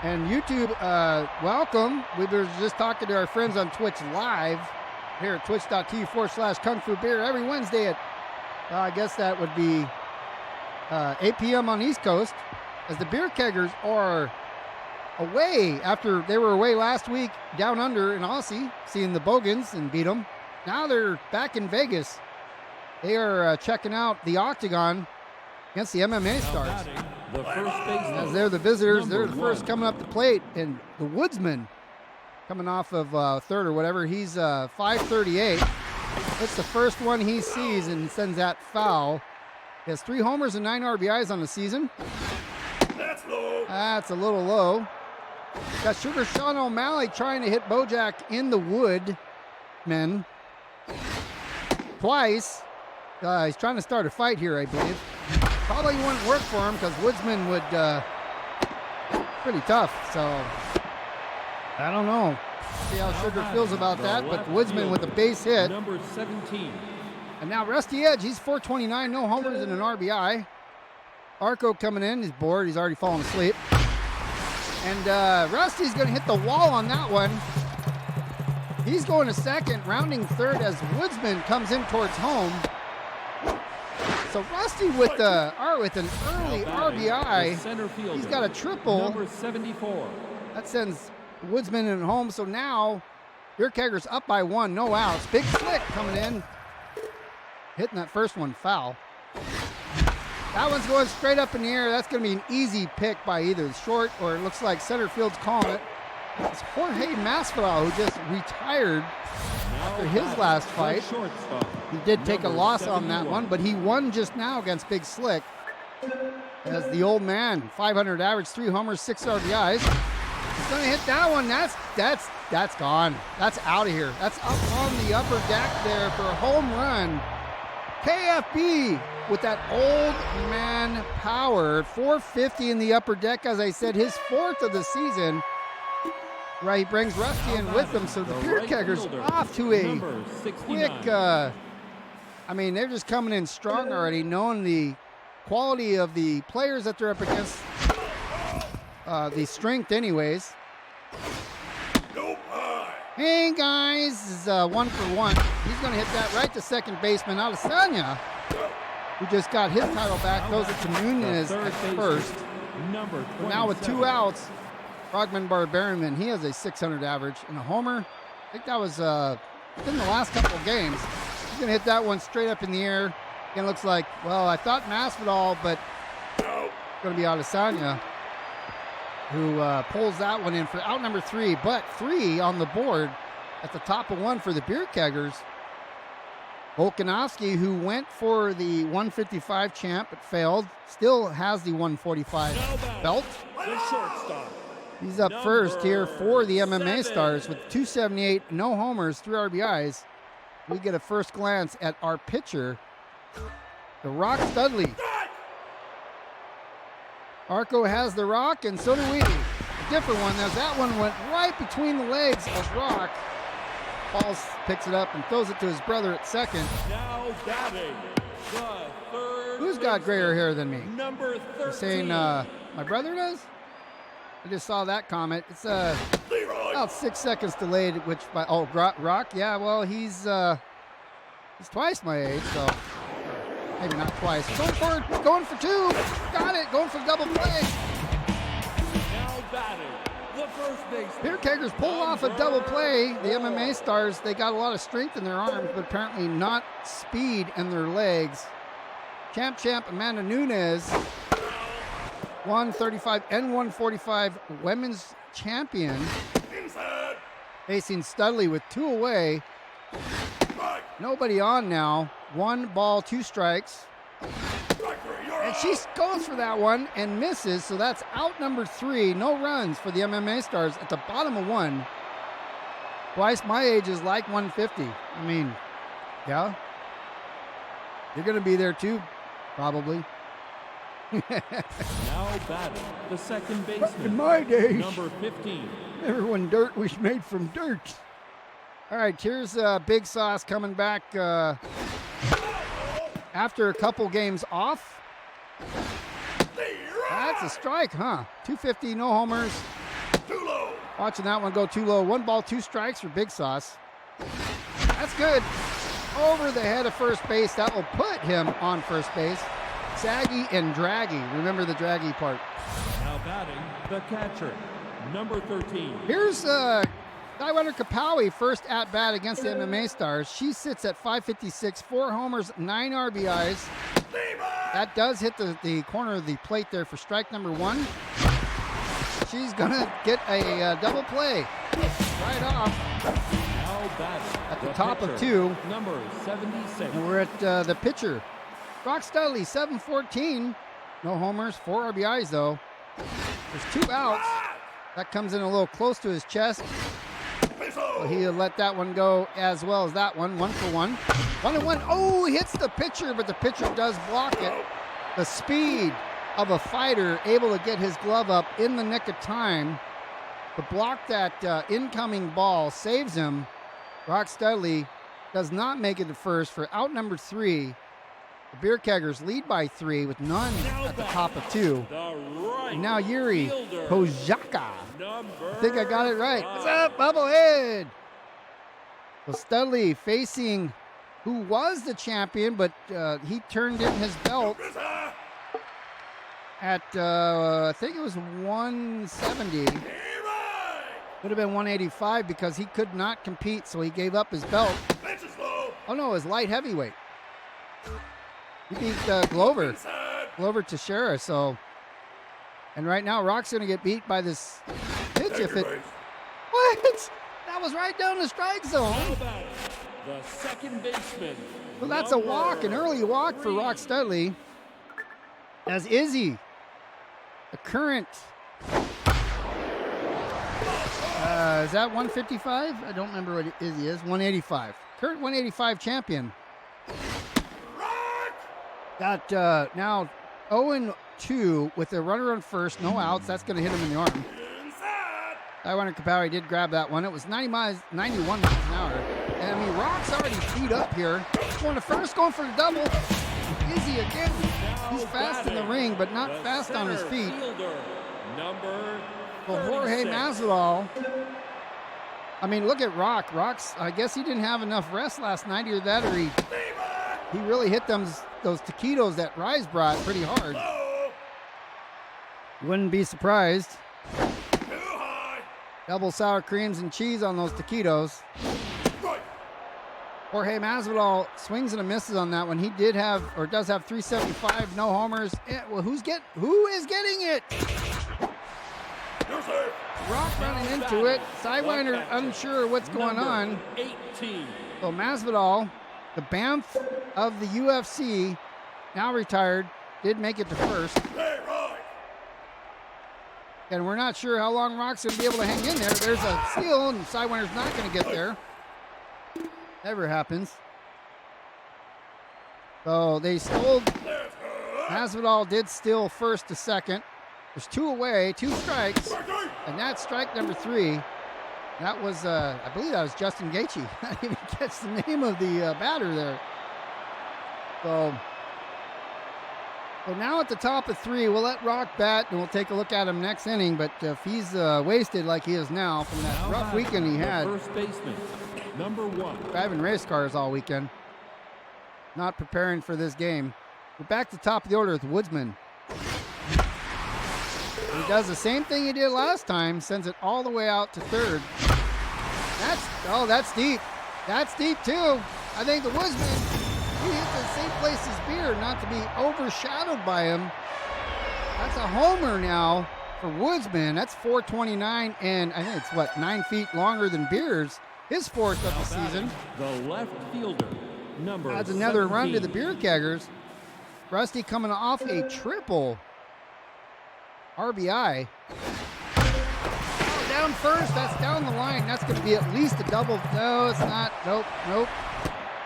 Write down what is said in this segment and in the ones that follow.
And YouTube, welcome. We were just talking to our friends on Twitch Live here at twitch.tv/Kungfubeer every Wednesday at, I guess that would be 8 p.m. on East Coast, as the Beer Keggers are away after they were away last week down under in Aussie, seeing the Bogans and beat them. Now they're back in Vegas. They are checking out the Octagon against the MMA Stars. The first baseman. As they're the visitors, they're the first coming up the plate, and the Woodsman coming off of third or whatever. He's 538. It's the first one he sees and sends that foul. He has 3 homers and 9 RBIs on the season. That's low. That's a little low. Got Sugar Sean O'Malley trying to hit Bojack in the Woodman twice. He's trying to start a fight here, I believe. Probably wouldn't work for him because Woodsman would pretty tough. So I don't know. See how Sugar feels about that. But Woodsman with a base hit. Number 17. And now Rusty Edge, he's 429, no homers and an RBI. Arco coming in, he's bored, he's already fallen asleep. And Rusty's gonna hit the wall on that one. He's going to second, rounding third as Woodsman comes in towards home. So Rusty with an early RBI. He's got a triple. Number 74. That sends Woodsman in home. So now Beer Keggers up by 1, no outs. Big Slick coming in, hitting that first one foul. That one's going straight up in the air. That's going to be an easy pick by either the short, or it looks like center field's calling it. It's Jorge Masvidal, who just retired after his last fight. He did take a loss on that one, but he won just now against Big Slick. As the old man, 500 average, 3 homers, 6 RBIs. He's going to hit that one. That's gone. That's out of here. That's up on the upper deck there for a home run. KFB with that old man power. 450 in the upper deck, as I said, his 4th of the season. Right, he brings Rusty in with him, so the Beer Keggers off to a quick, I mean, they're just coming in strong already, knowing the quality of the players that they're up against, the strength anyways. Hey guys, this is 1 for 1. He's going to hit that right to second baseman, Adesanya, who just got his title back, throws it to Nunez at first. But now with 2 outs, Frogman Barbarian, he has a 600 average and a homer. I think that was in the last couple of games. He's going to hit that one straight up in the air. Again, looks like, well, I thought Masvidal, but it's going to be Adesanya who pulls that one in for out number 3. But 3 on the board at the top of 1 for the Beer Keggers. Volkanovski, who went for the 155 champ but failed, still has the 145 belt. The shortstop. He's up first here for the MMA Stars with 278, no homers, 3 RBIs. We get a first glance at our pitcher, the Rock Studley. Arco has the Rock, and so do we. A different one, as that one went right between the legs of Rock. Paul picks it up and throws it to his brother at second. Now batting, the third. Who's got grayer hair than me? Number 13. You're saying my brother does? I just saw that comment. It's about 6 seconds delayed, which by Rock, yeah, well he's twice my age, so maybe not twice. Going for 2, got it, going for double play. Now batting, the first baseman. Beer Keggers pull off a double play. The MMA Stars, they got a lot of strength in their arms, but apparently not speed in their legs. Champ Amanda Nunes, 135 and 145 women's champion, facing Studley with 2 away. Nobody on now. 1 ball, 2 strikes. And she goes for that one and misses, so that's out number 3. No runs for the MMA Stars at the bottom of 1. Twice my age is like 150. I mean, yeah. You're going to be there too, probably. Now batting, the second baseman. In my days, Number 15. everyone dirt was made from dirt. All right, here's Big Sauce coming back after a couple games off. That's a strike, huh? 250, no homers, Watching that one go too low. 1 ball, 2 strikes for Big Sauce. That's good. Over the head of first base. That will put him on first base. Saggy and draggy. Remember the draggy part. Now batting the catcher, number 13. Here's Sidewinder Kapowee, first at bat against the MMA Stars. She sits at 556, 4 homers, 9 RBIs. That does hit the corner of the plate there for strike number 1. She's gonna get a double play right off Now batting at the top of 2. number 76. And we're at the pitcher. Rock Studley, 714. No homers, 4 RBIs though. There's 2 outs. That comes in a little close to his chest. So he'll let that one go as well as that one. 1 for 1. 1-1. Oh, he hits the pitcher, but the pitcher does block it. The speed of a fighter able to get his glove up in the nick of time to block that incoming ball saves him. Rock Studley does not make it to first for out number 3. The Beer Keggers lead by 3 with none at the top of 2. And now Yuri Hojaka. I think I got it right. What's up, Bubblehead? Well, Studley facing who was the champion, but he turned in his belt at, I think it was 170. Would have been 185 because he could not compete, so he gave up his belt. Oh, no, it was light heavyweight. He beat Glover Teixeira, so. And right now, Rock's going to get beat by this pitch if it. What? That was right down the strike zone. The second baseman. Well, that's a walk, an early walk for Rock Studley. As Izzy, the current. Is that 155? I don't remember what Izzy is. 185. Current 185 champion. Got now 0-2 with a runner on first, no outs. That's going to hit him in the arm. Sidewinder Kapowee did grab that one. It was 91 miles an hour. And I mean, Rock's already teed up here. Going to first, going for the double. Izzy again. He's fast in the ring, but not fast on his feet. Well, Jorge Masvidal. I mean, look at Rock. Rock's, I guess he didn't have enough rest last night, either that or he really hit those taquitos that Rise brought pretty hard. Wouldn't be surprised. Double sour creams and cheese on those taquitos. Jorge Masvidal swings and misses on that one. He did have, or does have 375, no homers. Well, who is getting it? Rock running into it. Sidewinder unsure what's going on. 18. So Masvidal, the Banff of the UFC, now retired, did make it to first. And we're not sure how long Rock's going to be able to hang in there. There's a steal, and Sidewinder's not going to get there. Never happens. So they stole. Masvidal did steal first to second. There's 2 away, 2 strikes, and that's strike number 3. That was, I believe that was Justin Gaethje. I didn't even catch the name of the batter there. So now at the top of 3, we'll let Rock bat, and we'll take a look at him next inning. But if he's wasted like he is now from that rough weekend he had, First baseman, number 1. driving race cars all weekend, not preparing for this game. We're back to the top of the order with Woodsman. He does the same thing he did last time, sends it all the way out to third. That's deep. That's deep too. I think the Woodsman, he hit the same place as Beer, not to be overshadowed by him. That's a homer now for Woodsman. That's 429, and I think it's 9 feet longer than Beer's. His 4th of the season. The left fielder, number Adds another 17. run to the Beer Keggers. Rusty coming off a triple RBI. Oh, down first. That's down the line. That's going to be at least a double. No, it's not. Nope.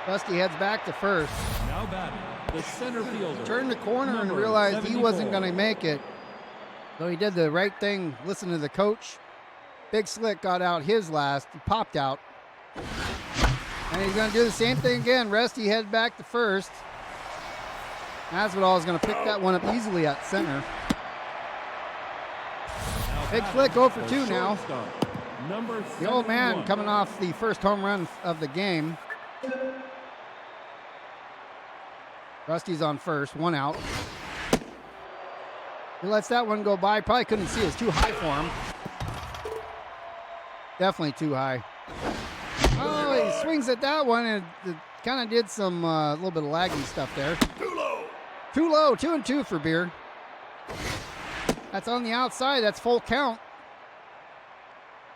Rusty heads back to first. Now batting, the center fielder. Turned the corner and number realized he 74. wasn't going to make it. So he did the right thing. Listen to the coach. Big Slick got out his last. He popped out. And he's going to do the same thing again. Rusty heads back to first. Masvidal is going to pick that one up easily at center. Big Slick 0 for 2 now. number The old man 71. coming off the first home run of the game. Rusty's on first, 1 out. He lets that one go by. Probably couldn't see it. It's too high for him. Definitely too high. Oh, he swings at that one and kind of did some little bit of laggy stuff there. Too low. Too low, 2-2 for Beer. That's on the outside. That's full count.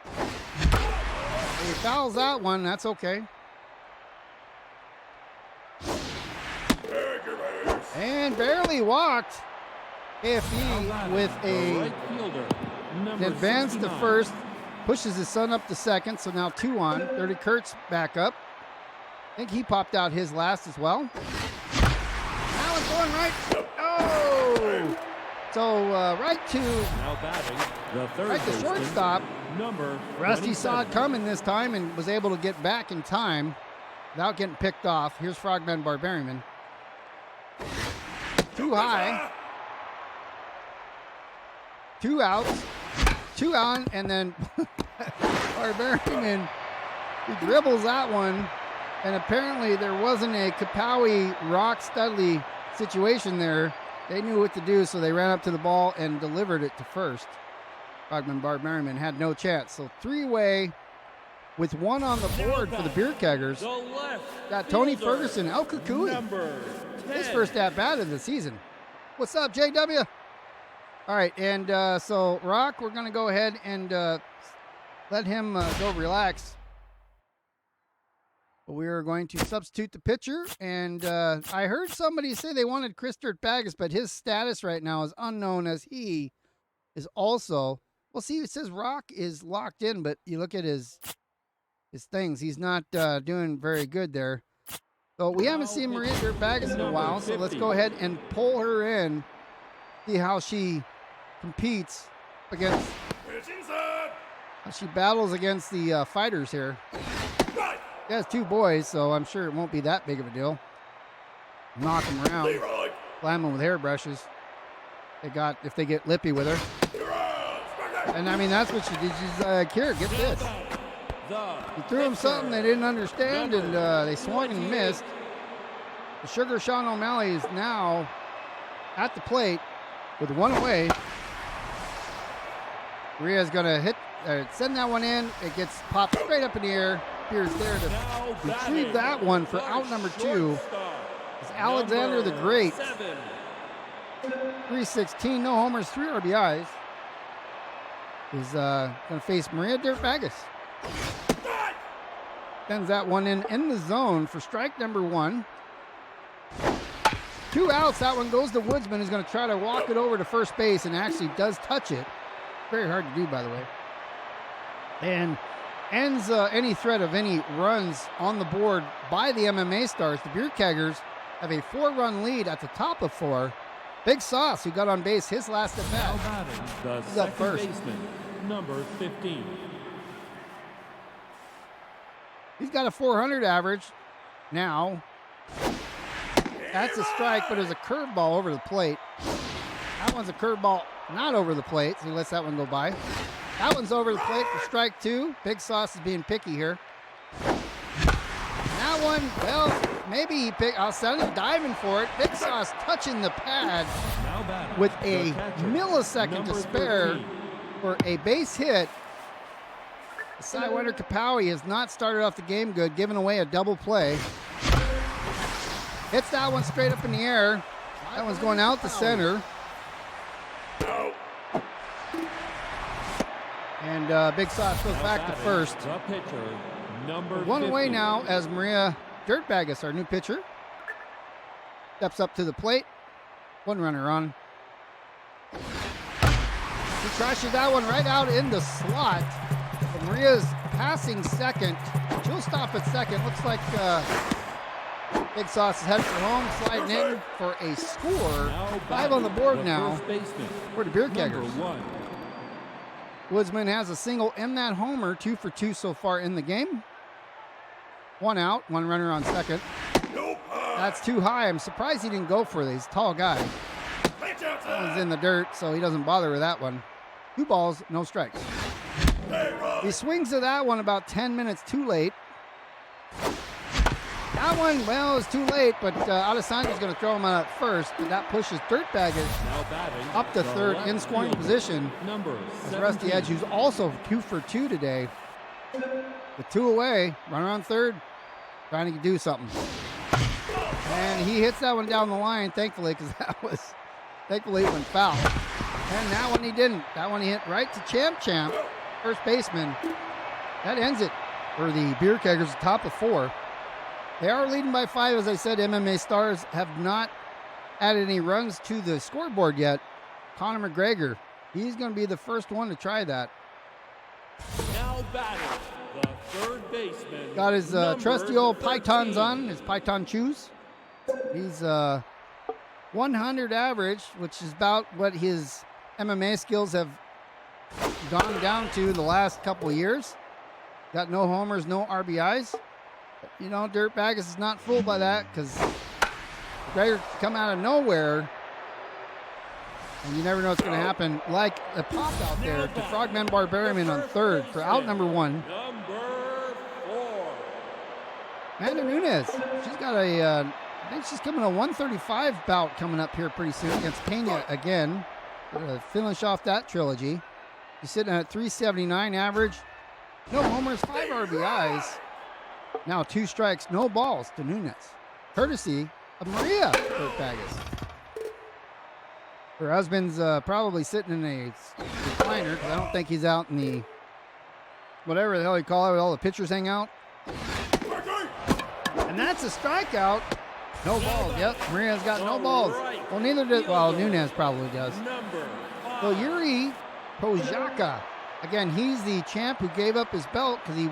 He fouls that one. That's okay. Keggers. And barely walked. AFE with The a right fielder, number advance to 69. first. Pushes his son up to second. So now 2 on. 30 Kurtz back up. I think he popped out his last as well. That one's going right. Oh! So right to Now batting, the third right to baseman, shortstop. number Rusty saw it 27. coming this time and was able to get back in time without getting picked off. Here's Frogman Barbarian. Too high. 2 outs. 2 on, and then Barbarian, he dribbles that one. And apparently there wasn't a Kapowee Rock Studley situation there. They knew what to do, so they ran up to the ball and delivered it to first. Frogman Barbarian had no chance. So 3-way with 1 on the board for the Beer Keggers. The left Got Tony fielder, Ferguson, El Kakui, number 10. his first at-bat of the season. What's up, JW? All right, and so Rock, we're going to go ahead and let him go relax. We are going to substitute the pitcher, and I heard somebody say they wanted Chris Dirtbagus, but his status right now is unknown, as he is also. Well, see, it says Rock is locked in, but you look at his things; he's not doing very good there. So we haven't seen Maria Dirtbagus in a while, so let's go ahead and pull her in, see how she competes against, Pitch inside. how she battles against the fighters here. Right. He has 2 boys, so I'm sure it won't be that big of a deal. Knock them around, Leroy. slam them with hairbrushes. If they get lippy with her. Leroy. Smack. And I mean, that's what she did. She's like, here, get this. He threw them something they didn't understand, and they swung and missed. The Sugar Sean O'Malley is now at the plate with 1 away. Maria's going to send that one in. It gets popped straight up in the air. Beer's there to Now retrieve batting, that one for the out number 2. shortstop, It's Alexander the number Great. 7. 316, no homers, 3 RBIs. Is going to face Maria Dirtbagus. Sends that one in the zone for strike number 1. 2 outs. That one goes to Woodsman, who's going to try to walk it over to first base and actually does touch it. Very hard to do, by the way. And ends any threat of any runs on the board by the MMA Stars. The Beer Keggers have a 4-run lead at the top of 4. Big Sauce, who got on base his last at Now bat. batting, the He's up second first. baseman, number 15. He's got a 400 average now. That's a strike, but there's a curveball over the plate. That one's a curveball not over the plate, so he lets that one go by. That one's over the plate for strike 2. Big Sauce is being picky here. That one, well, maybe he picked. I'll send him diving for it. Big Sauce touching the pad Now batting, with the a catcher, millisecond number to spare 13. for a base hit. Sidewinder Kapowee has not started off the game good, giving away a double play. Hits that one straight up in the air. That one's going out the center. No. And Big Sauce goes Now back to batting, first. The pitcher, number 1 away 50. now as Maria Dirtbagus, our new pitcher, steps up to the plate. 1 runner on. He crashes that one right out in the slot. But Maria's passing second. She'll stop at second. Looks like Big Sauce is headed for home, sliding in for a score. Now 5 on the batting, board the now first baseman, for the Beer number Keggers. 1. Woodsman has a single and that homer, 2 for 2 so far in the game. 1 out, 1 runner on second. Nope. That's too high. I'm surprised he didn't go for it. He's a tall guy. Pitch That one's outside. in the dirt, so he doesn't bother with that one. 2 balls, no strikes. He swings to that one about 10 minutes too late. That one, well, it's too late, but Adesanya's going to throw him out at first, and that pushes Dirtbaggers up to third in scoring position. As Rusty Edge, who's also 2 for 2 today, with 2 away, runner on third, trying to do something. And he hits that one down the line, thankfully, because thankfully it went foul. And that one he didn't. That one he hit right to Champ, first baseman. That ends it for the Beer Keggers, top of 4. They are leading by 5, as I said. MMA Stars have not added any runs to the scoreboard yet. Conor McGregor, he's going to be the first one to try that. Now batting, the third baseman. Got his trusty old pythons on, his python shoes. He's 100 average, which is about what his MMA skills have gone down to the last couple of years. Got no homers, no RBIs. You know, Dirtbaggers is not fooled by that because Gregor come out of nowhere, and you never know what's going to happen. Like a pop out there to Frogman Barbarian on third for out number 1. Number 4. Amanda Nunes, she's got I think she's coming a 135 bout coming up here pretty soon against Pena again. Finish off that trilogy. She's sitting at 379 average. No homers, 5 RBIs. Now 2 strikes, no balls to Nunes. Courtesy of Maria Dirtbaggers. Her husband's probably sitting in a recliner because I don't think he's out in the whatever the hell you call it, where all the pitchers hang out. And that's a strikeout. No balls. Yep, Maria's got no balls. Well, neither does, well, Nunes probably does. So Yuri Pozjaka. Again, he's the champ who gave up his belt because he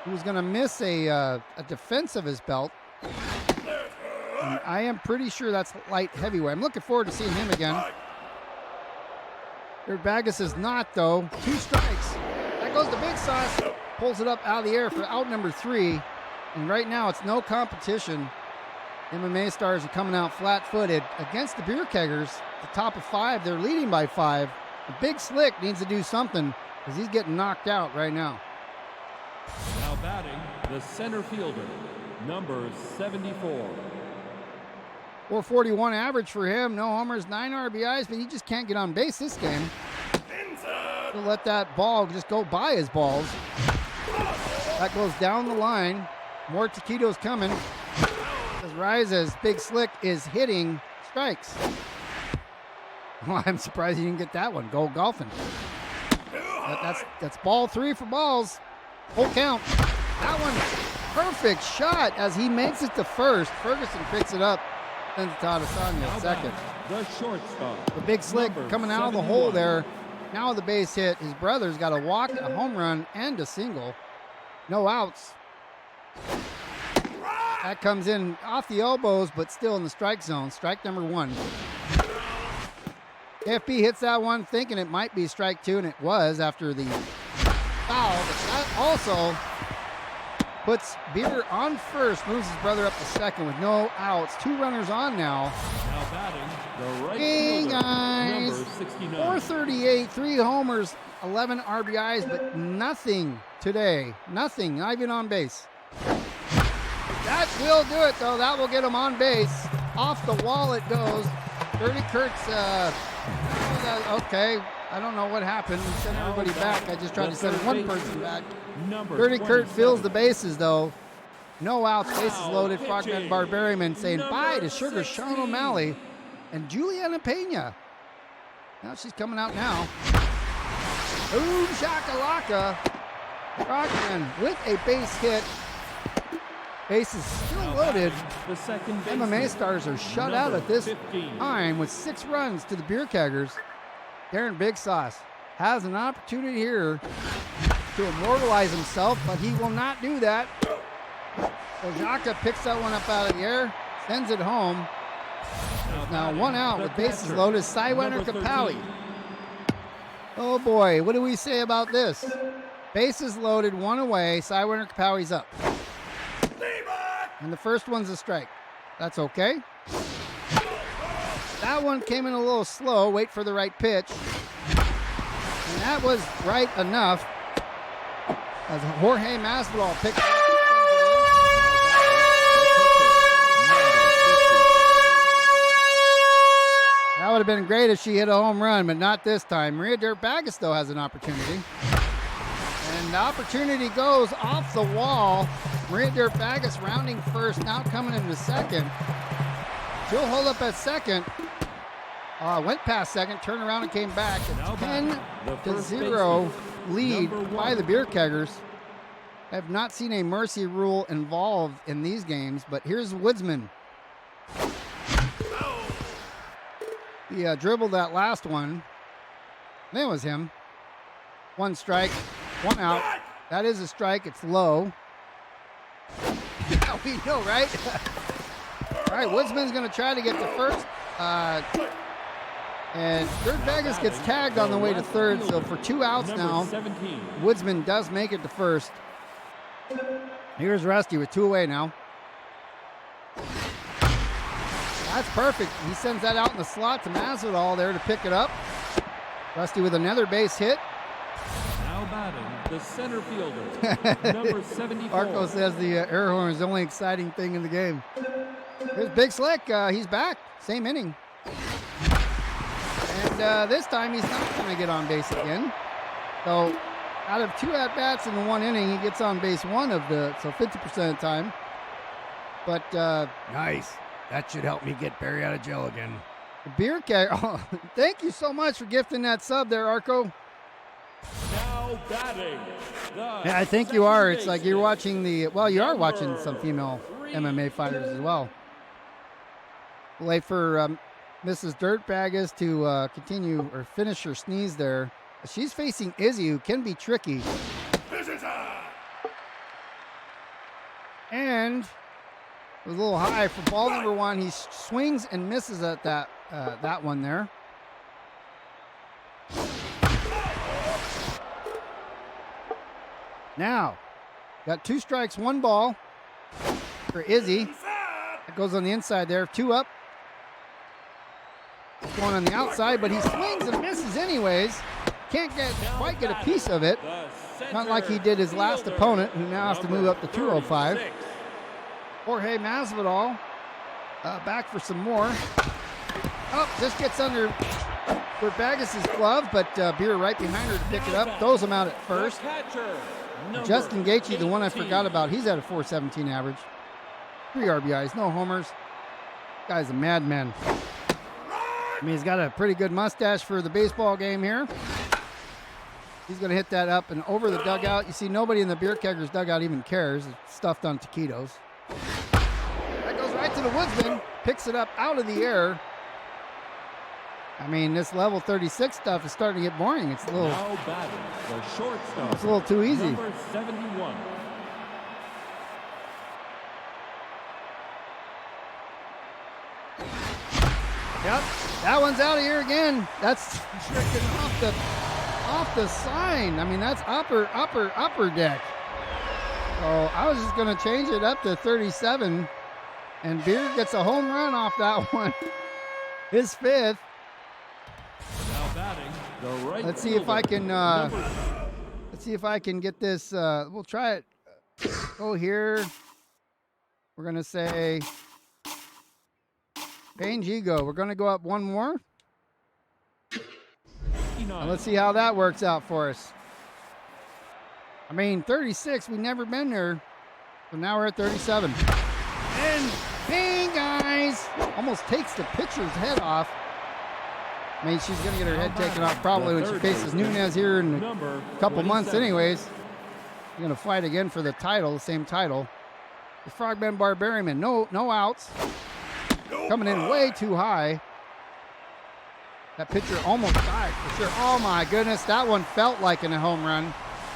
was going to miss a defense of his belt. And I am pretty sure that's light heavyweight. I'm looking forward to seeing him again. Dirtbaggers is not, though. 2 strikes. That goes to Big Sauce. Pulls it up out of the air for out number 3. And right now, it's no competition. MMA Stars are coming out flat-footed against the Beer Keggers. The top of 5. They're leading by 5. The Big Slick needs to do something because he's getting knocked out right now. Now batting, the center fielder, number 74. 441 average for him. No homers, 9 RBIs, but he just can't get on base this game. He'll let that ball just go by his balls. That goes down the line. More taquitos coming. As Rises, Big Slick is hitting strikes. Well, I'm surprised he didn't get that one. Go golfing. That's ball 3 for balls. Full count. That one, perfect shot as he makes it to first. Ferguson picks it up. Then to Adesanya second. The shortstop. The Big Slick coming out of the hole there. Now the base hit. His brother's got a walk, a home run, and a single. No outs. That comes in off the elbows, but still in the strike zone. Strike number 1. KFP hits that one thinking it might be strike 2, and it was after the foul. But that also puts Beer on first, moves his brother up to second with no outs. 2 runners on now. Now batting, the right Hey fielder, guys, number 69. 438, 3 homers, 11 RBIs, but nothing today. Nothing, not even on base. That will do it, though. That will get him on base. Off the wall it goes. Dirty Kurt's, okay, I don't know what happened. We sent everybody back. I just tried to send one person back. Dirty Kurt fills the bases, though. No outs, bases loaded. Frogman Barbarian saying bye to Sugar Sean O'Malley and Juliana Pena. Now she's coming out now. Boom shakalaka. Frogman with a base hit. Bases still loaded. The second MMA Stars are shut out at this time with 6 runs to the Beer Keggers. Darren Big Sauce has an opportunity here to immortalize himself, but he will not do that. Ojaka picks that one up out of the air, sends it home. Now 1 out with bases loaded. Sidewinder Kapowee. Oh boy, what do we say about this? Bases loaded, 1 away. Sidewinder Kapowee's up. And the first one's a strike. That's okay. That one came in a little slow. Wait for the right pitch. And that was right enough as Jorge Masvidal picked up. That would have been great if she hit a home run, but not this time. Maria Dirtbagas, though, has an opportunity. And the opportunity goes off the wall. Maria Dirtbagas rounding first, now coming into second. She'll hold up at second. Went past second, turned around and came back. A 10-0 lead by the Beer Keggers. I have not seen a mercy rule involved in these games, but here's Woodsman. He dribbled that last one. That was him. One strike, one out. That is a strike. It's low. Yeah, we know, right? All right, Woodsman's going to try to get the first. And Dirtbagas gets tagged on the way to third. So for 2 outs now, Woodsman does make it to first. Here's Rusty with 2 away now. That's perfect. He sends that out in the slot to Masvidal there to pick it up. Rusty with another base hit. Now batting, the center fielder, number 74. Marco says the air horn is the only exciting thing in the game. Here's Big Slick. He's back. Same inning. And this time he's not going to get on base again. So out of 2 at-bats in the 1 inning, he gets on base 1 of the, so 50% of the time. But nice. That should help me get Barry out of jail again. The Beer Keg. Oh, thank you so much for gifting that sub there, Arco. Now batting. Yeah, I think you are. It's like you're watching the, well, you are watching some female MMA fighters as well. We'll wait for Mrs. Dirtbagas to continue or finish her sneeze there. She's facing Izzy, who can be tricky. And it was a little high for ball number 1. He swings and misses at that one there. Now, got 2 strikes, 1 ball for Izzy. That goes on the inside there. 2 up. It's going on the outside, but he swings and misses anyways. Can't quite get a piece of it. Not like he did his last opponent, who now has to move up to 205. Jorge Masvidal back for some more. Oh, just gets under Dirtbagas' glove, but Beer right behind her to pick it up. Throws him out at first. Justin Gaethje, the one I forgot about, he's at a 417 average. 3 RBIs, no homers. Guy's a madman. I mean, he's got a pretty good mustache for the baseball game here. He's going to hit that up and over the dugout. You see, nobody in the Beer Keggers dugout even cares. It's stuffed on taquitos. That goes right to the Woodsman. Picks it up out of the air. I mean, this level 36 stuff is starting to get boring. It's a little, now batting, the shortstop, it's a little too easy. number 71. Yep, that one's out of here again. That's stricken off the sign. I mean, that's upper deck. So I was just going to change it up to 37, and Beer gets a home run off that one. His 5th. Now batting, the right Let's see if I can. Let's see if I can get this. We'll try it. Go here. We're gonna say Payne Gigo. We're gonna go up 1 more. Now let's see how that works out for us. I mean, 36. We've never been there, so now we're at 37. And Payne, guys, almost takes the pitcher's head off. I mean, she's going to get her head taken off probably when she faces Nunes here in a couple months anyways. She's going to fight again for the title, the same title. The Frogman Barbarian, no outs. Coming in way too high. That pitcher almost died for sure. Oh my goodness, that one felt like a home run.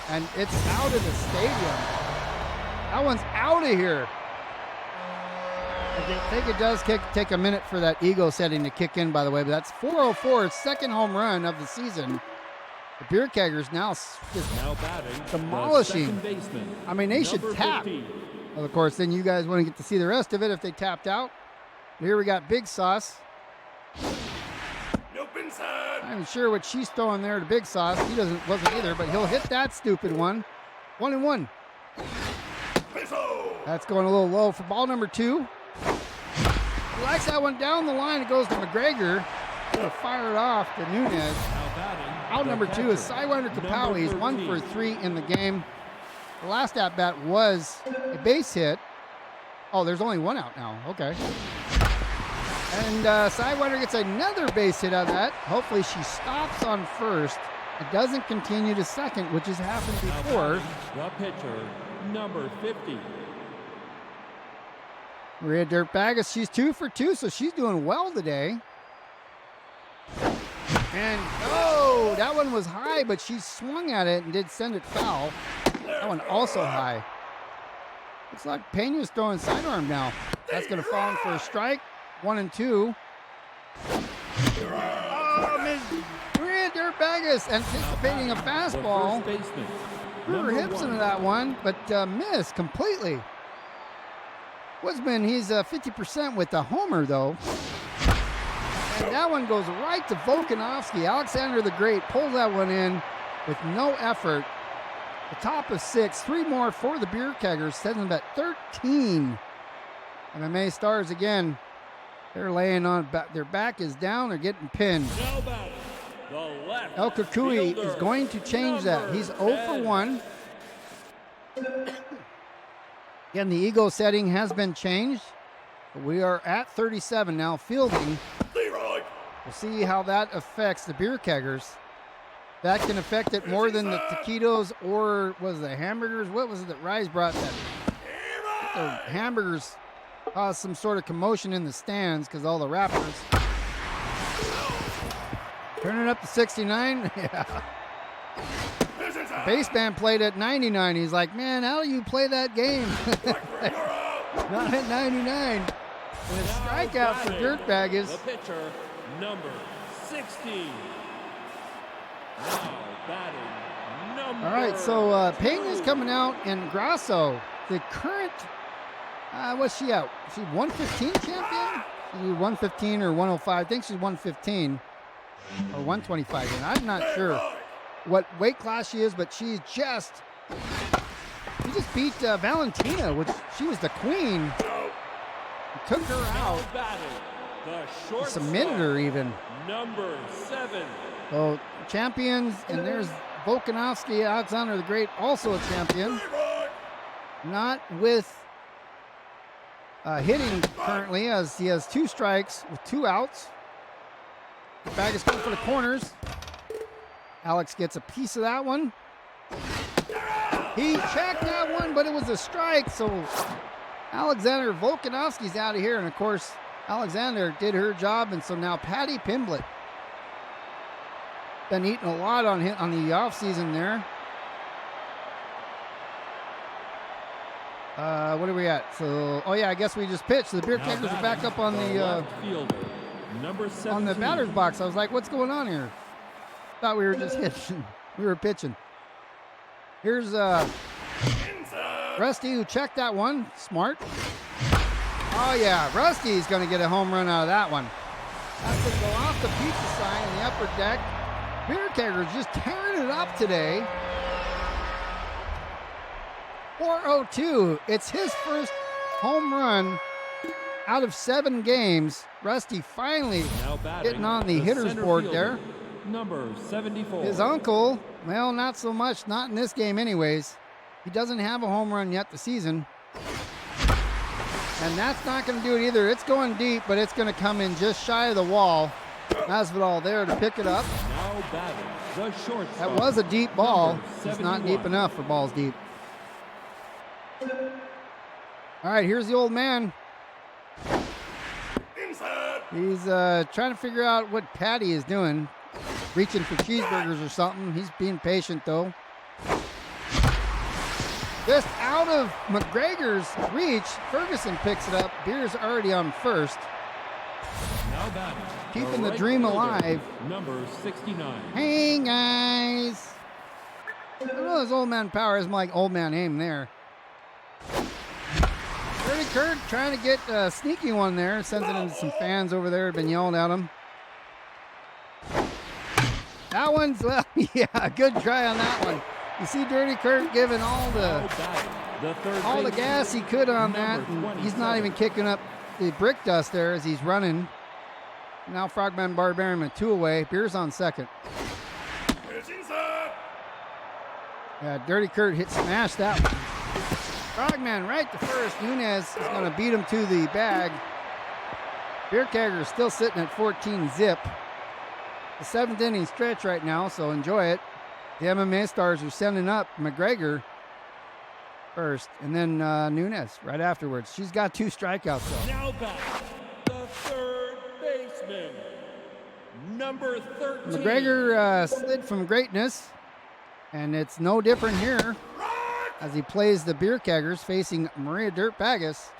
And it's out of the stadium. That one's out of here. I think it does take a minute for that ego setting to kick in, by the way, but that's 404, second home run of the season. The Beer Keggers now just batting, demolishing. I mean, they should tap. 50. Well, of course, then you guys want to get to see the rest of it if they tapped out. Here we got Big Sauce. Inside. I'm sure what she's throwing there to Big Sauce. He wasn't either, but he'll hit that stupid one. 1-1. Peso. That's going a little low for ball number 2. He likes that one down the line. It goes to McGregor. Gonna fire it off to Nunez. Now batting. Out the number 2 catcher, is Sidewinder Kapowee. He's 1 for 13. 3 in the game. The last at bat was a base hit. Oh, there's only 1 out now. Okay. And Sidewinder gets another base hit out of that. Hopefully she stops on first. It doesn't continue to second, which has happened Now before. batting, the pitcher, number 50. Maria Dirtbagus, she's 2 for 2, so she's doing well today. And, oh, that one was high, but she swung at it and did send it foul. That one also high. Looks like Pena's throwing sidearm now. That's going to fall in for a strike. 1-2. Oh, Miss Maria Dirtbagus anticipating a The fastball. first baseman, Threw her number hips 1. into that one, but missed completely. Woodsman, he's 50% with the homer, though. And that one goes right to Volkanovski. Alexander the Great pulls that one in with no effort. The top of 6, 3 more for the Beer Keggers, setting them at 13. MMA Stars again. They're laying on, their back is down, they're getting pinned. Now batting, the left El Kukui fielder, is going to change that. He's 0 for 10. 1. Again, the ego setting has been changed. But we are at 37 now, fielding. Leroy. We'll see how that affects the Beer Keggers. That can affect it more than the taquitos or was the hamburgers. What was it that Rise brought? That the hamburgers caused some sort of commotion in the stands because all the rappers. Turning up to 69. Yeah. Baseband played at 99. He's like, man, how do you play that game? Not at 99. And a strikeout for Dirtbagus. The pitcher, number 16. Now batting, number All right, so Pena's coming out, and Grasso, the current, what's she at? Is she 115 champion? She's 115 or 105. I think she's 115 or 125. And I'm not sure what weight class she is, but she just beat Valentina, which she was the queen. Took her out. Now batting, the shortstop, Submitted her even. number 7. So champions, and there's Volkanovski, Alexander the Great, also a champion. Not with hitting currently, as he has 2 strikes with 2 outs. The bag is going for the corners. Alex gets a piece of that one. He checked that one, but it was a strike, so Alexander Volkanovski's out of here, and of course, Alexander did her job, and so now Patty Pimblett. Been eating a lot on the offseason there. What are we at? So, oh yeah, I guess we just pitched. So the Beer Now Keggers are batting, back up on the left fielder, number 17. on the batter's box. I was like, what's going on here? Thought we were just hitting. We were pitching. Here's Rusty, who checked that one. Smart. Oh yeah, Rusty's going to get a home run out of that one. That's going to go off the pizza sign in the upper deck. Beer Keggers just tearing it up today. 402. It's his first home run out of 7 games. Rusty finally Now batting, getting on the hitter's center board fielder, there. number 74. His uncle, well, not so much, not in this game anyways. He doesn't have a home run yet this season. And that's not going to do it either. It's going deep, but it's going to come in just shy of the wall. Masvidal there to pick it up. Now batting, the shortstop. That was a deep ball. number It's not 71. deep enough for balls deep. All right, here's the old man. Inside. He's trying to figure out what Patty is doing. Reaching for cheeseburgers or something. He's being patient, though. Just out of McGregor's reach, Ferguson picks it up. Beer's already on first. Now batting, Keeping the right dream fielder, alive. number 69. Hey, guys. I don't know his old man power isn't like old man aim there. Dirty Kurt trying to get a sneaky one there. Sends it into some fans over there. Been yelling at him. That one's, well, yeah, good try on that one. You see Dirty Kurt giving all Now the batting, the third all the baseman, gas he could on that. number And he's not 27. even kicking up the brick dust there as he's running. Now Frogman Barbarian with 2 away. Beer's on second. Pitch inside. Yeah, Dirty Kurt smashed that one. Frogman right to first. Nunez is going to beat him to the bag. Beer Keggers still sitting at 14 zip. The 7th inning stretch right now, so enjoy it. The MMA Stars are sending up McGregor first, and then Nunez right afterwards. She's got 2 strikeouts, though. Now back, the third baseman, number 13. McGregor slid from greatness, and it's no different here as he plays the Beer Keggers facing Maria Dirt Bagas.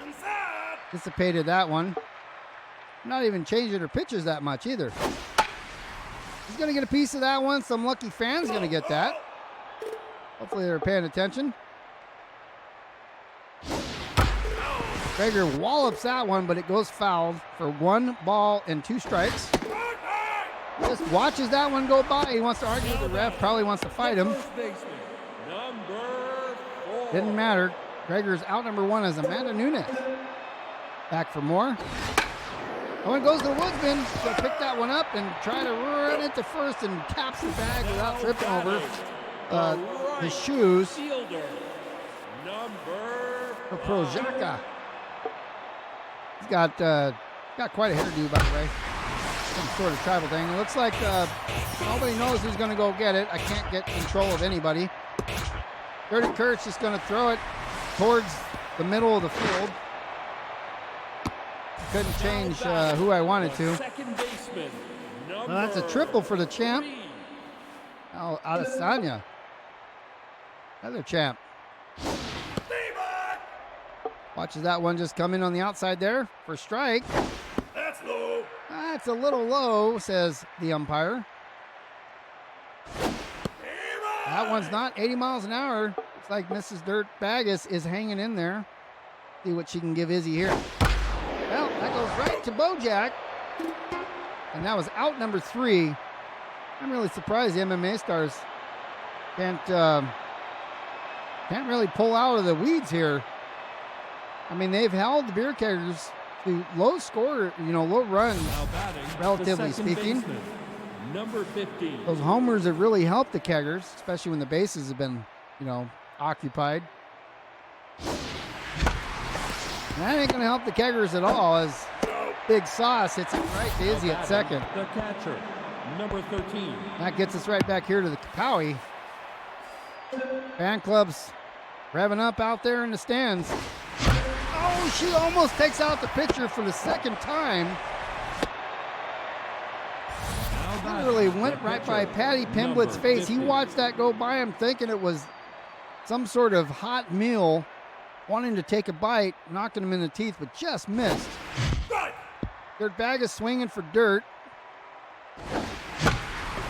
Inside. Dissipated that one. Not even changing her pitches that much either. He's going to get a piece of that one. Some lucky fans going to get that. Hopefully they're paying attention. Gregor wallops that one, but it goes fouled for 1 ball and 2 strikes. Just watches that one go by. He wants to argue with the ref. Probably wants to fight him. First baseman, number 4. Didn't matter. Gregor's out number 1 as Amanda Nunez. Back for more. That one goes to the Woodsman. He'll pick that one up and try to run it to first and taps the bag without tripping over his shoes Fielder, number for Projaka. He's got quite a hairdo, by the way. Some sort of tribal thing. It looks like nobody knows who's going to go get it. I can't get control of anybody. Dirty Kurt's just going to throw it towards the middle of the field. Couldn't change who I wanted to. second baseman, Well, that's a triple for the champ. Oh, Adesanya. Another champ. Watches that one just come in on the outside there for strike. That's low. That's a little low, says the umpire. That one's not 80 miles an hour. Looks like Mrs. Dirt Bagas is hanging in there. See what she can give Izzy here. Well, that goes right to Bojack. And that was out number 3. I'm really surprised the MMA Stars can't really pull out of the weeds here. I mean, they've held the Beer Keggers to low score, low runs, Now batting, relatively the second speaking. baseman, number 15. Those homers have really helped the Keggers, especially when the bases have been, occupied. And that ain't going to help the Keggers at all as Big Sauce hits it right to Izzy at second. The catcher, number 13. That gets us right back here to the Kapowee. Fan club's revving up out there in the stands. Oh, she almost takes out the pitcher for the second time. Now Literally batting, went the right by pitcher, Patty number Pimblett's face. He 50. watched that go by him thinking it was some sort of hot meal, wanting to take a bite, knocking him in the teeth, but just missed. Strike. Dirt Bag is swinging for dirt.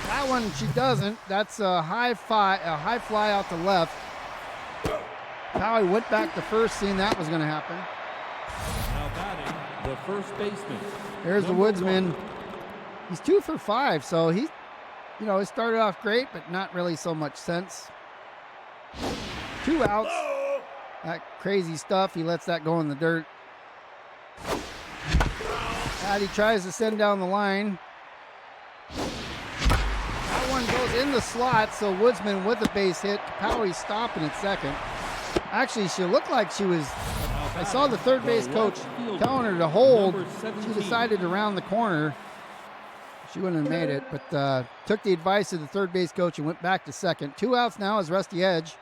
That one she doesn't. That's a high fly out to left. Kapowee went back to first, seeing that was going to happen. Now batting, the first baseman. There's the number Woodsman. 1. He's 2 for 5, so he started off great, but not really so much sense. 2 outs. Low. That crazy stuff. He lets that go in the dirt. Patty tries to send down the line. That one goes in the slot, so Woodsman with a base hit. Kapowee stopping at second. Actually, she looked like she was. I saw the third base coach telling her to hold. Number She 17. decided to round the corner. She wouldn't have made it, but took the advice of the third base coach and went back to second. 2 outs now is Rusty Edge.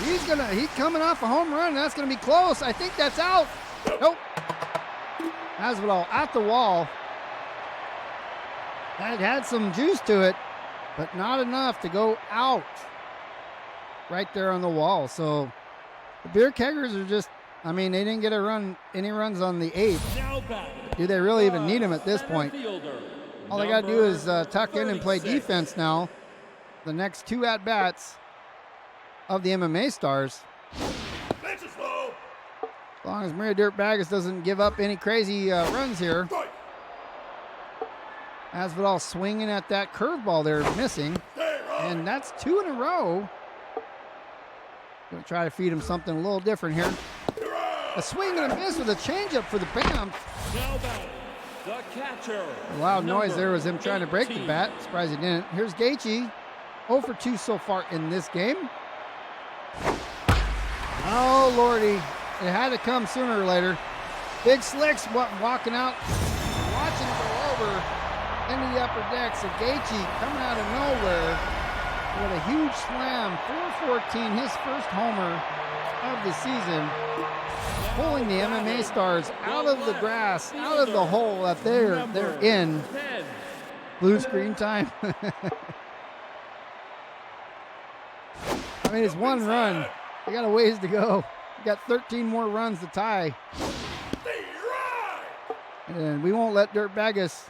He's coming off a home run. That's gonna be close. I think that's out. Nope. Masvidal at the wall. That had some juice to it, but not enough to go out. Right there on the wall. So the Beer Keggers are just, they didn't get any runs on the 8th. Now batting, Do they really even need them at this center point? fielder, All they got to do is number tuck in and play 36. defense now. The next 2 at-bats of the MMA Stars. Pitch is low. As long as Maria Dirt Bagas doesn't give up any crazy runs here. Strike. Masvidal swinging at that curveball there, missing. Stay right. And that's 2 in a row. Gonna try to feed him something a little different here. You're out. A swing and a miss with a changeup for the Bam. Now batting, the catcher. A loud noise number there was him trying to break the 18. bat. Surprised he didn't. Here's Gaethje. 0 for 2 so far in this game. Oh, Lordy. It had to come sooner or later. Big Slick's walking out, watching it go over into the upper deck. So Gaethje coming out of nowhere with a huge slam. 414, his first homer of the season. Pulling the MMA Stars out of the grass, out of the hole that they're in. 10. Blue screen time. I mean, it's 1 run. They got a ways to go. We got 13 more runs to tie. Stay right. And we won't let Dirt Bagus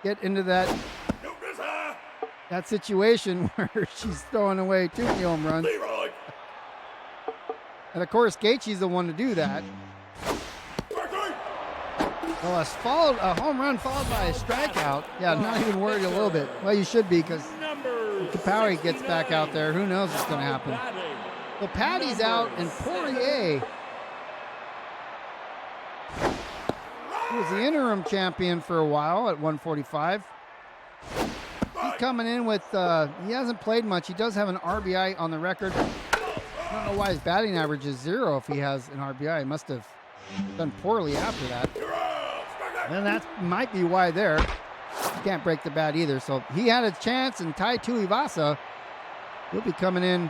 get into that Notice high. situation where she's throwing away too many home runs. Stay right. And of course, Gaethje's the one to do that. Perfect. Well, a home run followed by a strikeout. Yeah, not even worried a little bit. Well, you should be, because Number Kapowee gets back out there. Who knows what's going to happen? batting. Well, Patty's out, and Poirier, who was the interim champion for a while at 145. He's coming in with, he hasn't played much. He does have an RBI on the record. I don't know why his batting average is 0 if he has an RBI. He must have done poorly after that. You're out. Strike that. And that might be why there. He can't break the bat either. So he had a chance, and Tai Tuivasa will be coming in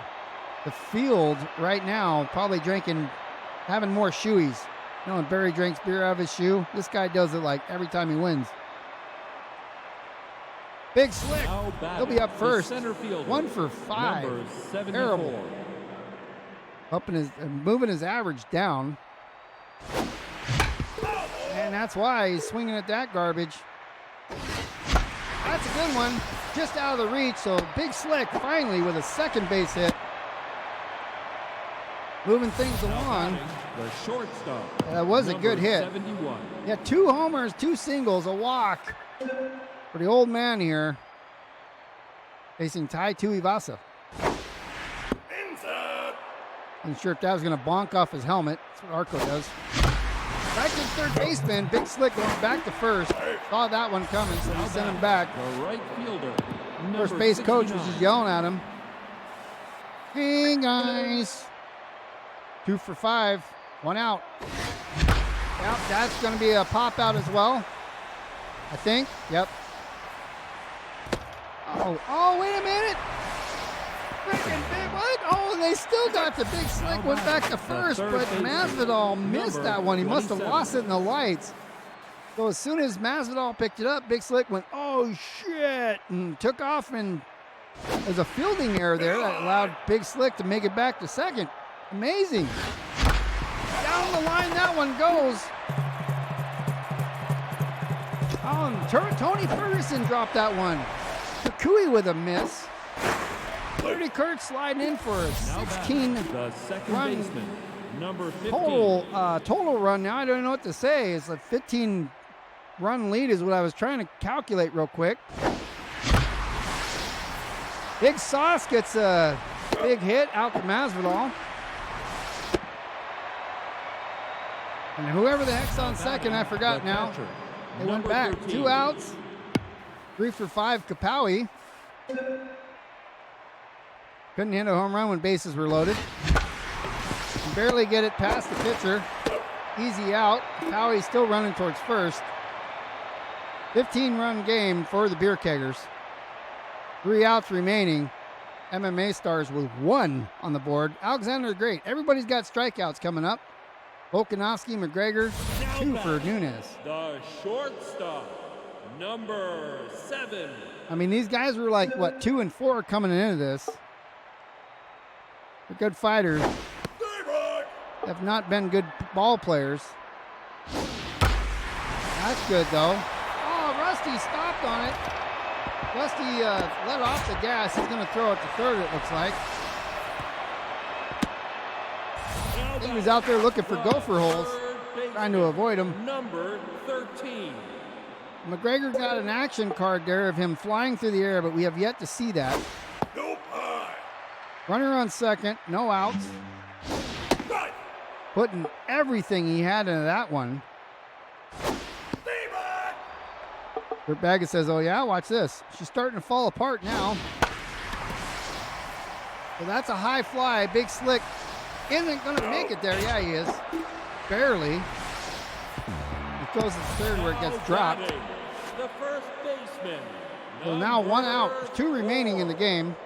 the field right now, probably having more shoeies. You know, when Barry drinks beer out of his shoe, this guy does it like every time he wins. Big Slick. Now He'll be batting, up the first. center fielder, 1 for 5. Number 74. Terrible. Moving his average down. And that's why he's swinging at that garbage. That's a good one. Just out of the reach. So Big Slick finally with a second base hit. Moving things Now along. batting, the shortstop. That was a good number hit. 71. Yeah, 2 homers, 2 singles, a walk for the old man here. Facing Tai Tuivasa. Inside. Wasn't sure if that was going to bonk off his helmet. That's what Arco does. Back to third baseman. Big Slick going back to first. Saw that one coming, so he sent him back. The right fielder. First number base coach was 69. just yelling at him. Hey, guys. 2 for 5. 1 out. Yep, that's going to be a pop out as well. I think. Yep. Oh, wait a minute. Freaking big, what? Oh, and they still got the Big Slick. Went back to first, but Masvidal missed that one. He must have lost it in the lights. So as soon as Masvidal picked it up, Big Slick went, oh, shit, and took off, and there's a fielding error there that allowed Big Slick to make it back to second. Amazing. Down the line that one goes. Oh, and Tony Ferguson dropped that one. Kapowee with a miss. Rudy Kurtz sliding in for a Now 16 batting, the second run baseman. Number 15. total run. Now I don't know what to say. It's a 15 run lead is what I was trying to calculate real quick. Big Sauce gets a big hit out to Masvidal. And whoever the heck's on second, I forgot The now. catcher, They went number back. 13. 2 outs. 3 for 5, Kapowee. Couldn't hit a home run when bases were loaded. Can barely get it past the pitcher. Easy out. Kapowee still running towards first. 15-run game for the Beer Keggers. 3 outs remaining. MMA Stars with 1 on the board. Alexander the Great. Everybody's got strikeouts coming up. Volkanovski, McGregor, 2 for Nunes. The shortstop. Number 7. I mean, these guys were like, what, 2 and 4 coming into this. They're good fighters. Stay right. Have not been good ball players. That's good, though. Oh, Rusty stopped on it. Rusty let off the gas. He's going to throw it to third, it looks like. I think he was out there looking for gopher holes, trying to avoid them. Number 13. McGregor got an action card there of him flying through the air, but we have yet to see that. No pie. Runner on second, no outs. Right. Putting everything he had into that one. D-bag. Kurt Baggett says, oh yeah, watch this. She's starting to fall apart now. So that's a high fly, big slick. Isn't going to make it there. Yeah, he is. Barely. It goes to third where it gets dropped. The first baseman. So now 1 out, 2 remaining in the game.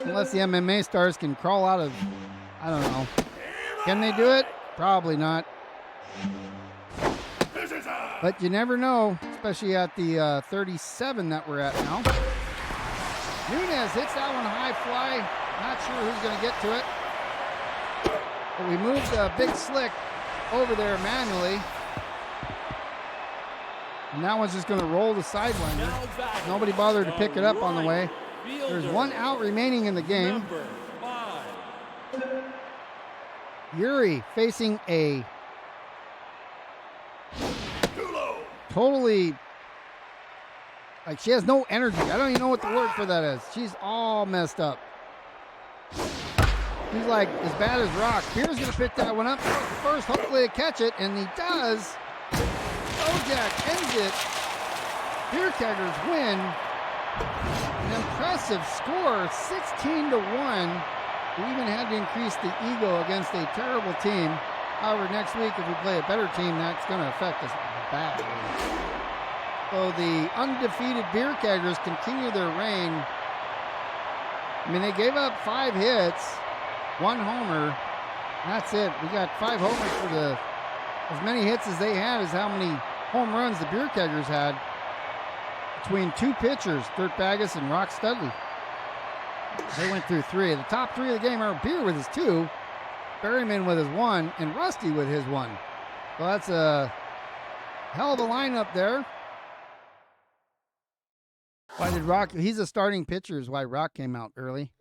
Unless the MMA Stars can crawl out of, I don't know. Can they do it? Probably not. This is high. But you never know, especially at the 37 that we're at now. Nunez hits that one high fly. Not sure who's going to get to it. But we moved Big Slick over there manually. And that one's just going to roll the sidewinder. Nobody bothered to pick it up on the way. There's 1 out remaining in the game. Number 5. Yuri facing a Too low. totally, like she has no energy. I don't even know what the word for that is. She's all messed up. She's like as bad as rock. Beer's going to pick that one up first, hopefully to catch it, and he does. Ojak ends it. Beer Keggers win. An impressive score, 16-1. We even had to increase the ego against a terrible team. However, next week if we play a better team, that's going to affect us badly. So the undefeated Beer Keggers continue their reign. I mean, they gave up 5 hits, 1 homer. That's it. We got 5 homers for the as many hits as they had as how many home runs the Beer Keggers had between 2 pitchers, Dirk Baggis and Rock Studley. They went through 3. The top 3 of the game are Beer with his 2, Berryman with his 1, and Rusty with his 1. So that's a hell of a lineup there. Why did Rock? He's a starting pitcher is why Rock came out early.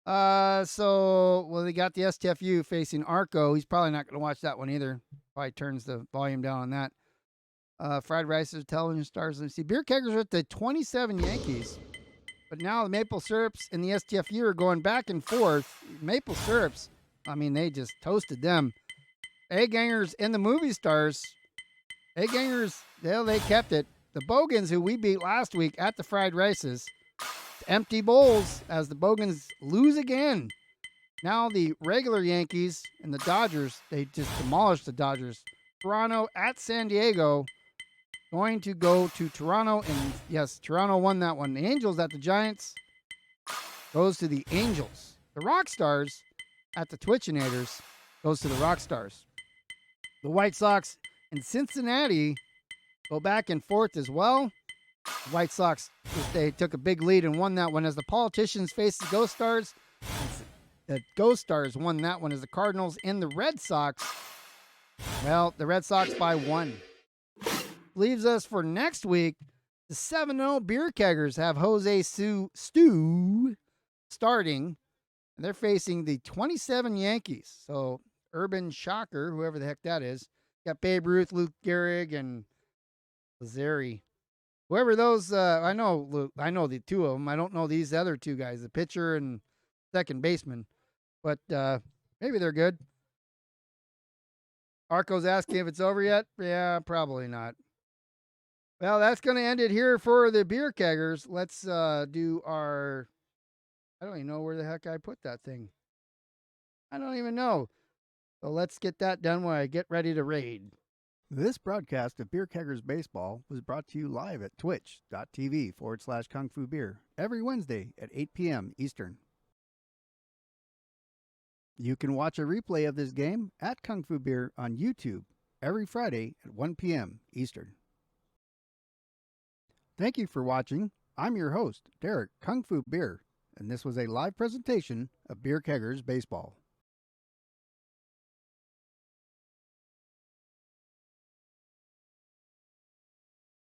They got the STFU facing Arco. He's probably not going to watch that one either. Probably turns the volume down on that. Fried Rice's television stars. Let's see. Beer Keggers are at the 27 Yankees. But now the Maple Syrups and the STFU are going back and forth. Maple Syrups, I mean, they just toasted them. Egg Gangers and the Movie Stars. Egg Gangers, they kept it. The Bogans, who we beat last week at the Fried Rices, empty bowls as the Bogans lose again. Now the regular Yankees and the Dodgers, they just demolished the Dodgers. Toronto at San Diego, going to go to Toronto, and yes, Toronto won that one. The Angels at the Giants goes to the Angels. The Rock Stars at the Twitchinators goes to the Rock Stars. The White Sox and Cincinnati go back and forth as well. The White Sox, they took a big lead and won that one as the Politicians faced the Ghost Stars. The Ghost Stars won that one as the Cardinals and the Red Sox. Well, the Red Sox by 1. Leaves us for next week. The 7-0 Beer Keggers have Jose Stu starting. And they're facing the 27 Yankees. So Urban Shocker, whoever the heck that is. Got Babe Ruth, Luke Gehrig, and Lazeri. Whoever those, I know the 2 of them. I don't know these other 2 guys, the pitcher and second baseman. But maybe they're good. Arco's asking if it's over yet. Yeah, probably not. Well, that's going to end it here for the Beer Keggers. Let's do our... I don't even know where the heck I put that thing. I don't even know. So let's get that done while I get ready to raid. This broadcast of Beer Keggers Baseball was brought to you live at twitch.tv/Kungfubeer every Wednesday at 8 p.m. Eastern. You can watch a replay of this game at Kungfubeer on YouTube every Friday at 1 p.m. Eastern. Thank you for watching. I'm your host, Derek Kungfubeer, and this was a live presentation of Beer Keggers Baseball.